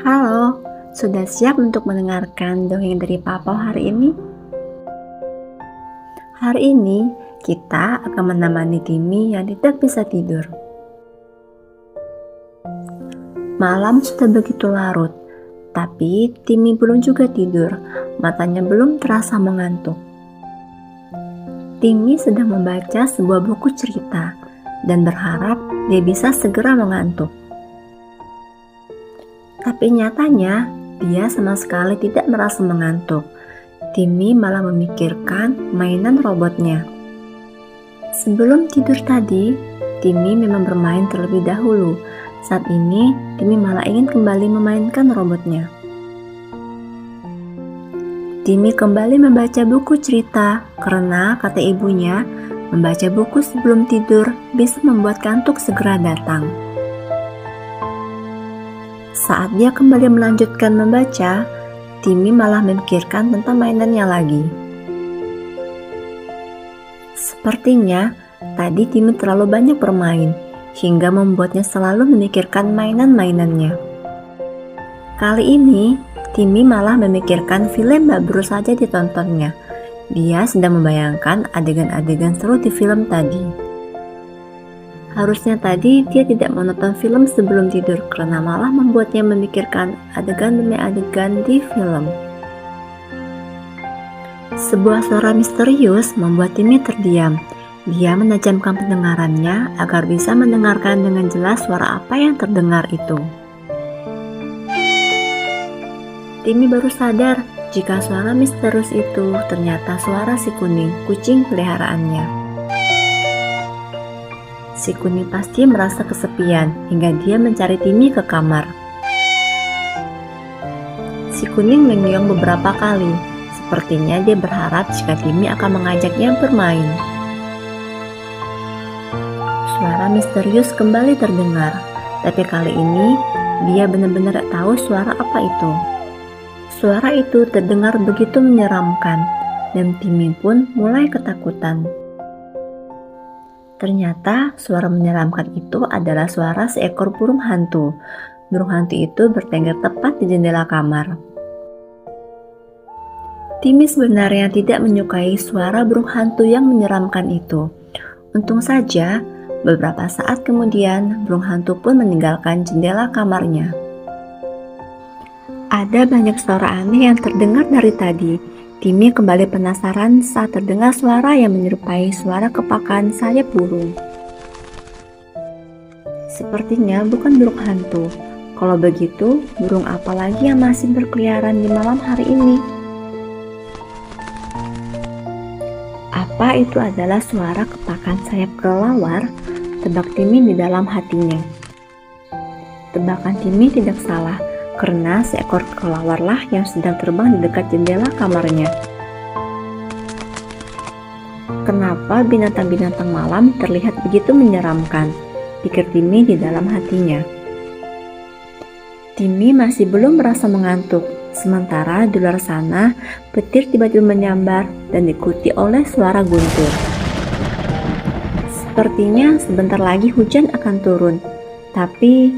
Halo, sudah siap untuk mendengarkan dongeng dari Papa hari ini? Hari ini kita akan menemani Timmy yang tidak bisa tidur. Malam sudah begitu larut, tapi Timmy belum juga tidur, matanya belum terasa mengantuk. Timmy sedang membaca sebuah buku cerita dan berharap dia bisa segera mengantuk. Tapi nyatanya, dia sama sekali tidak merasa mengantuk. Timmy malah memikirkan mainan robotnya. Sebelum tidur tadi, Timmy memang bermain terlebih dahulu. Saat ini, Timmy malah ingin kembali memainkan robotnya. Timmy kembali membaca buku cerita karena, kata ibunya, membaca buku sebelum tidur bisa membuat kantuk segera datang. Saat dia kembali melanjutkan membaca, Timmy malah memikirkan tentang mainannya lagi. Sepertinya, tadi Timmy terlalu banyak bermain, hingga membuatnya selalu memikirkan mainan-mainannya. Kali ini, Timmy malah memikirkan film yang baru saja ditontonnya. Dia sedang membayangkan adegan-adegan seru di film tadi. Harusnya tadi dia tidak menonton film sebelum tidur karena malah membuatnya memikirkan adegan demi adegan di film. Sebuah suara misterius membuat Timmy terdiam. Dia menajamkan pendengarannya agar bisa mendengarkan dengan jelas suara apa yang terdengar itu. Timmy baru sadar jika suara misterius itu ternyata suara si kuning, kucing peliharaannya. Si kuning pasti merasa kesepian hingga dia mencari Timmy ke kamar. Si kuning mengiung beberapa kali. Sepertinya dia berharap jika Timmy akan mengajaknya bermain. Suara misterius kembali terdengar, tapi kali ini dia benar-benar tahu suara apa itu. Suara itu terdengar begitu menyeramkan, dan Timmy pun mulai ketakutan. Ternyata suara menyeramkan itu adalah suara seekor burung hantu. Burung hantu itu bertengger tepat di jendela kamar. Timmy sebenarnya tidak menyukai suara burung hantu yang menyeramkan itu. Untung saja, beberapa saat kemudian burung hantu pun meninggalkan jendela kamarnya. Ada banyak suara aneh yang terdengar dari tadi. Timmy kembali penasaran saat terdengar suara yang menyerupai suara kepakan sayap burung. Sepertinya bukan burung hantu. Kalau begitu, burung apa lagi yang masih berkeliaran di malam hari ini? Apa itu adalah suara kepakan sayap kelelawar? Tebak Timmy di dalam hatinya. Tebakan Timmy tidak salah, karena seekor kelelawarlah yang sedang terbang di dekat jendela kamarnya. Kenapa binatang-binatang malam terlihat begitu menyeramkan? Pikir Timmy di dalam hatinya. Timmy masih belum merasa mengantuk, sementara di luar sana petir tiba-tiba menyambar dan diikuti oleh suara guntur. Sepertinya sebentar lagi hujan akan turun, tapi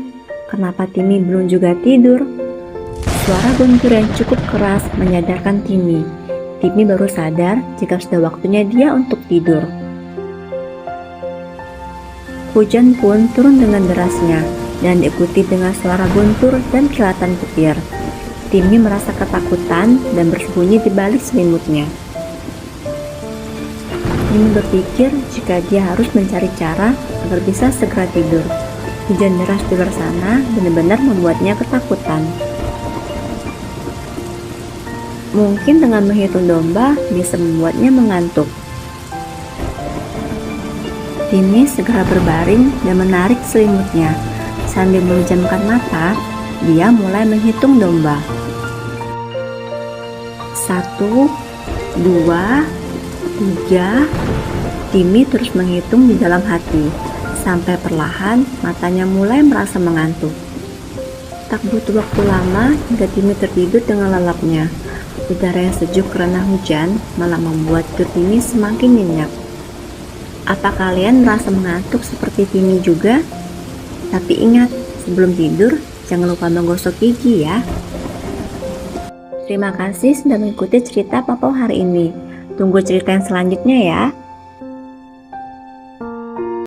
kenapa Timmy belum juga tidur? Suara guntur yang cukup keras menyadarkan Timmy. Timmy baru sadar jika sudah waktunya dia untuk tidur. Hujan pun turun dengan derasnya dan diikuti dengan suara guntur dan kilatan petir. Timmy merasa ketakutan dan bersembunyi di balik selimutnya. Timmy berpikir jika dia harus mencari cara agar bisa segera tidur. Hujan deras di luar sana benar-benar membuatnya ketakutan. Mungkin dengan menghitung domba bisa membuatnya mengantuk. Timmy segera berbaring dan menarik selimutnya. Sambil memejamkan mata, dia mulai menghitung domba. 1, 2, 3. Timmy terus menghitung di dalam hati. Sampai perlahan matanya mulai merasa mengantuk. Tak butuh waktu lama hingga Timmy tertidur dengan lelapnya. Udara yang sejuk karena hujan malah membuat tidur Timmy semakin nyenyak. Apa kalian merasa mengantuk seperti Timmy juga? Tapi ingat, sebelum tidur, jangan lupa menggosok gigi ya. Terima kasih sudah mengikuti cerita Papa hari ini. Tunggu cerita yang selanjutnya ya.